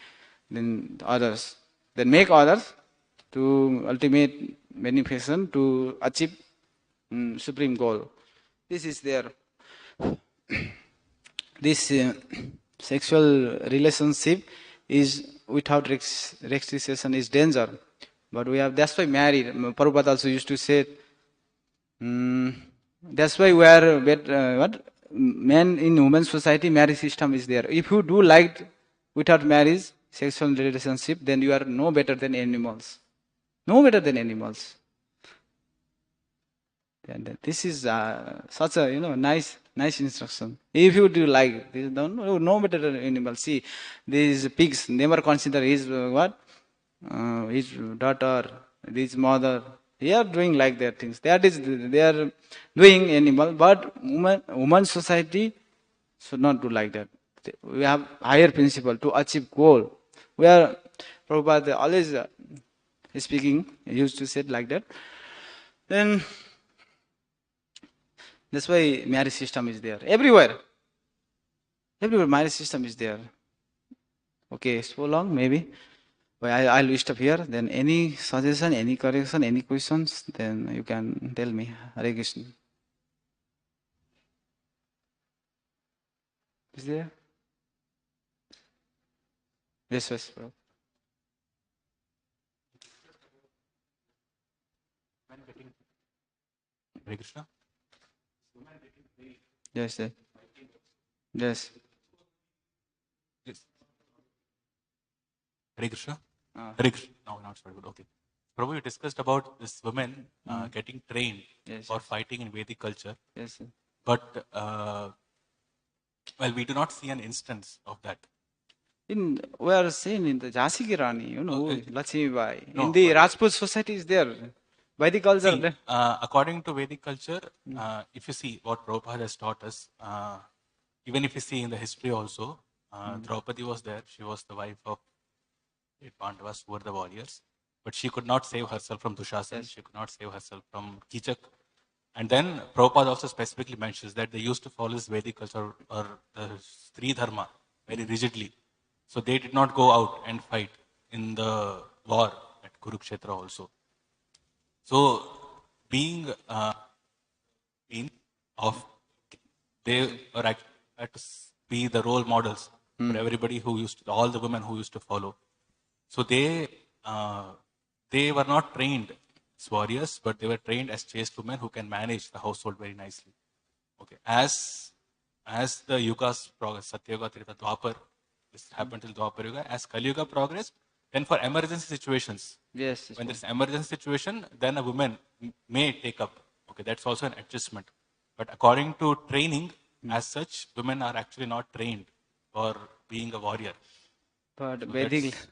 Then others. Then make others to ultimate manifestation to achieve supreme goal. This is there. This sexual relationship is without restriction is danger. But we have, that's why married. Prabhupada also used to say, that's why we are what? Men in women society, marriage system is there. If you do like without marriage, sexual relationship, then you are no better than animals. No better than animals. And this is such a nice instruction. If you do like this, no better than animals. See, these pigs never consider his what? His daughter, his mother. They are doing like their things. That is, they are doing animal, but woman society should not do like that. We have higher principle to achieve goal. We are Prabhupada always speaking. He used to say it like that. Then that's why marriage system is there everywhere. Everywhere marriage system is there. Okay, so long maybe. I'll stop here. Then any suggestion, any correction, any questions, then you can tell me. Hare Krishna. Is there? Yes, bro. Hare Krishna. Yes. Yes. Yes. Hare Krishna. Hare Krishna. No, not very good. Okay. Prabhu, you discussed about this women getting trained for fighting in Vedic culture. Yes. But, well, we do not see an instance of that. We are seeing in the Jhansi Ki Rani, Lakshmi Bai. No, in the Rajput society is there. Vedic culture. See, according to Vedic culture, if you see what Prabhupada has taught us, even if you see in the history also, Draupadi was there. She was the wife of 8 Pandavas who were the warriors. But she could not save herself from Dushasan. She could not save herself from Kichak. And then Prabhupada also specifically mentions that they used to follow this Vedic culture or the Sri Dharma very rigidly. So they did not go out and fight in the war at Kurukshetra also. So being they were had to be the role models for everybody all the women who used to follow. So they were not trained as warriors, but they were trained as chaste women who can manage the household very nicely. Okay, as the yugas progress, Satya Yuga, Treta, Dwapar, this happened till Dwapar Yuga. As Kali Yuga progressed, Then for emergency situations, Yes. when there's emergency situation, then a woman may take up. Okay, that's also an adjustment. But according to training, as such, women are actually not trained for being a warrior. But So Vedic, that's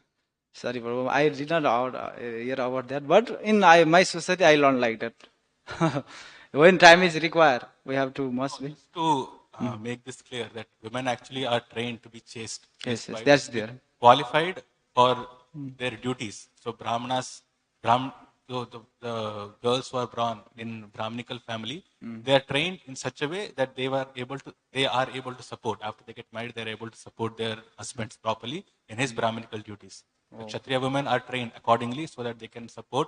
sorry, Prabhu, I did not hear about that. But in my society, I learned like that. When time is required, we have to must be. just to make this clear that women actually are trained to be chaste, Yes, chaste yes, wives, that's to be there. qualified for their duties. So Brahmanas, the girls who are born in Brahminical family, they are trained in such a way that they are able to support, after they get married, they are able to support their husbands properly in his Brahminical duties. The Kshatriya women are trained accordingly so that they can support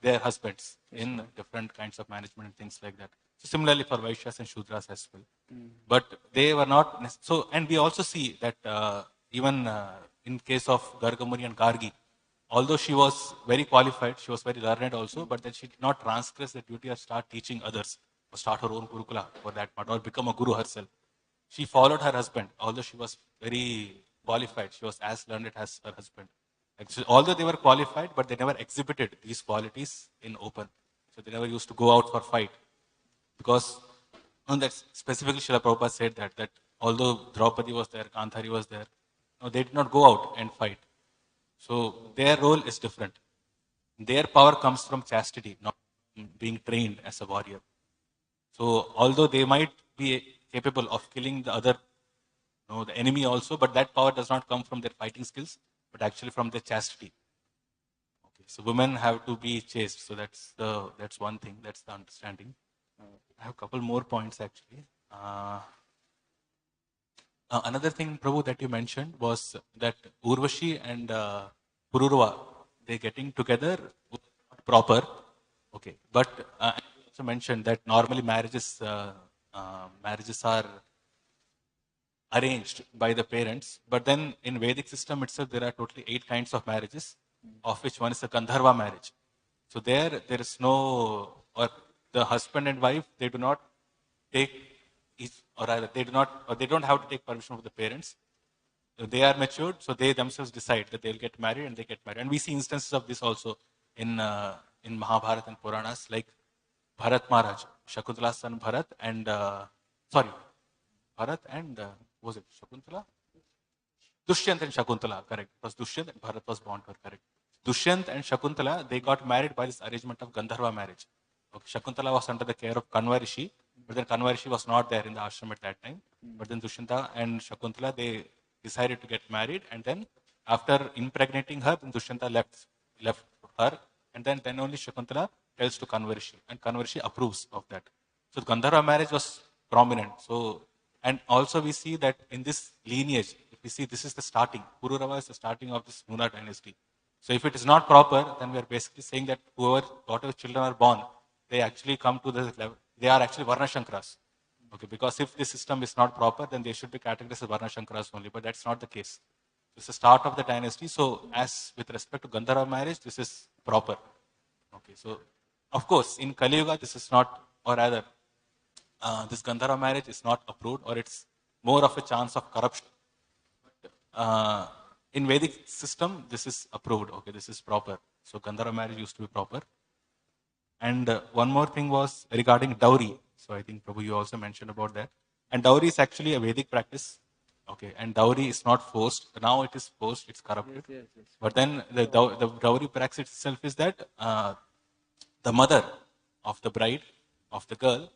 their husbands in different kinds of management and things like that. So similarly for Vaishyas and Shudras as well. But they were not so, and we also see that even in case of Gargamuni and Gargi, although she was very qualified, she was very learned also, but then she did not transgress the duty of start teaching others or start her own Gurukula for that matter or become a guru herself. She followed her husband, although she was very qualified. She was as learned as her husband. Actually, although they were qualified, but they never exhibited these qualities in open. So they never used to go out for fight. Because on that specifically Srila Prabhupada said that although Draupadi was there, Kantari was there, no, they did not go out and fight. So their role is different. Their power comes from chastity, not being trained as a warrior. So although they might be capable of killing the other, the enemy also, but that power does not come from their fighting skills, but actually from their chastity. Okay, so women have to be chaste. So that's one thing. That's the understanding. I have a couple more points actually. Another thing, Prabhu, that you mentioned was that Urvashi and Pururva, they getting together was not proper. Okay, but you also mentioned that normally marriages are arranged by the parents, but then in Vedic system itself there are totally 8 kinds of marriages, of which one is a Gandharva marriage. So there is no, or the husband and wife, they do not take or rather they do not, or they don't have to take permission from the parents. They are matured, so they themselves decide that they'll get married and they get married. And we see instances of this also in Mahabharata and Puranas, like Bharat Maharaj, Shakuntala's son Bharat, and sorry, Bharat and was it Shakuntala? Dushyant and Shakuntala, correct. It was Dushyant and Bharat was born to her, correct. Dushyant and Shakuntala, they got married by this arrangement of Gandharva marriage. Okay, Shakuntala was under the care of Kanva Rishi, but then Kanva Rishi was not there in the ashram at that time. But then Dushyanta and Shakuntala, they decided to get married, and then after impregnating her, then Dushyanta left her, and then only Shakuntala tells to Kanva Rishi, and Kanva Rishi approves of that. So Gandharva marriage was prominent. So, and also we see that in this lineage, if we see this is the starting, Pururava is the starting of this Muna dynasty. So if it is not proper, then we are basically saying that whatever children are born, they actually come to the level, they are actually Varna Shankaras. Okay, because if this system is not proper, then they should be categorized as Varna Shankaras only, but that's not the case. This is the start of the dynasty. So as with respect to Gandharva marriage, this is proper. Okay, so of course, in Kali Yuga, this is not, or rather, this Gandharva marriage is not approved, or it's more of a chance of corruption. Uh, in Vedic system, this is approved. Okay, this is proper. So Gandharva marriage used to be proper. And one more thing was regarding dowry. So I think Prabhu, you also mentioned about that. And dowry is actually a Vedic practice. Okay, and dowry is not forced. Now it is forced. It's corrupted. Yes. But then the dowry practice itself is that the mother of the bride, of the girl,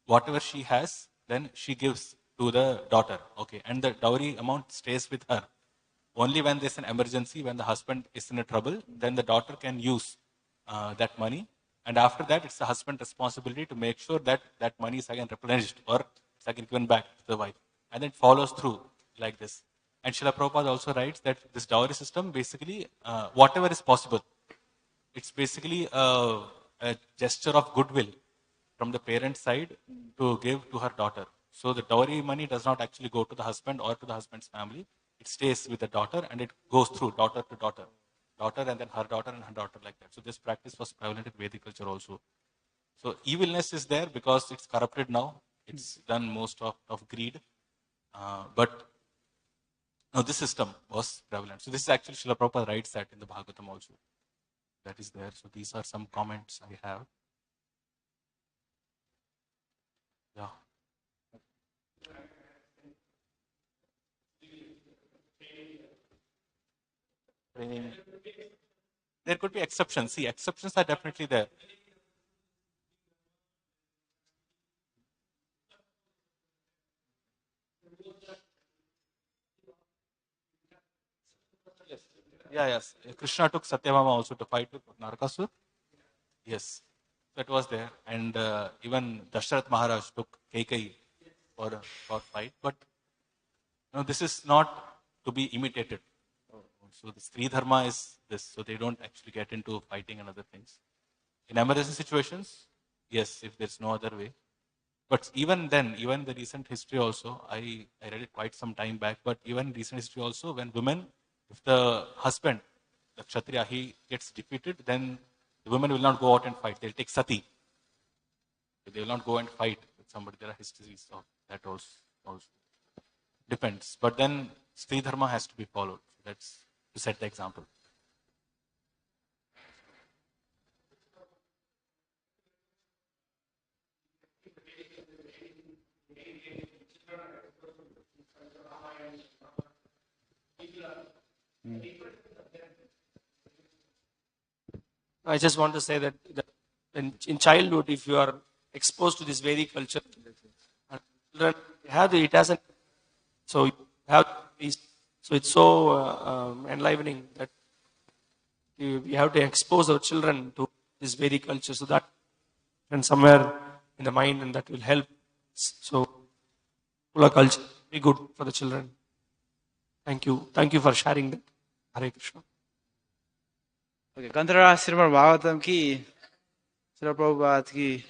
whatever she has, then she gives to the daughter. Okay, and the dowry amount stays with her. Only when there's an emergency, when the husband is in a trouble, then the daughter can use that money. And after that, it's the husband's responsibility to make sure that that money is again replenished or it's again given back to the wife. And then it follows through like this. And Srila Prabhupada also writes that this dowry system basically, whatever is possible, it's basically a gesture of goodwill from the parent side to give to her daughter. So the dowry money does not actually go to the husband or to the husband's family. It stays with the daughter and it goes through daughter to daughter, daughter and then her daughter and her daughter like that. So this practice was prevalent in Vedic culture also. So evilness is there because it's corrupted now. It's done most of greed. But No, this system was prevalent. So this is actually Srila Prabhupada writes that in the Bhagavatam also. That is there. So these are some comments I have. Yeah. There could be exceptions. See, exceptions are definitely there. Yeah, yes. Krishna took Satyabhama also to fight with Narakasur. Yes, that was there. And even Dasharath Maharaj took Kaikai for fight. But this is not to be imitated. So the Sri Dharma is this. So they don't actually get into fighting and other things. In emergency situations, yes, if there's no other way. But even then, even the recent history also, I read it quite some time back, but even recent history also, when women, if the husband, the Kshatriya, he gets defeated, then the women will not go out and fight. They'll take sati. They will not go and fight with somebody. There are histories of that also. Depends. But then Sri Dharma has to be followed. That's to set the example. I just want to say that in childhood, if you are exposed to this Vedic culture, children have it as an so you have so it's so enlivening that we have to expose our children to this Vedic culture so that and somewhere in the mind and that will help. So Kula culture be good for the children. Thank you for sharing that. Hare Krishna. Okay, Gandhara Srimad Bhagavatam ki, Srila Prabhupada ki.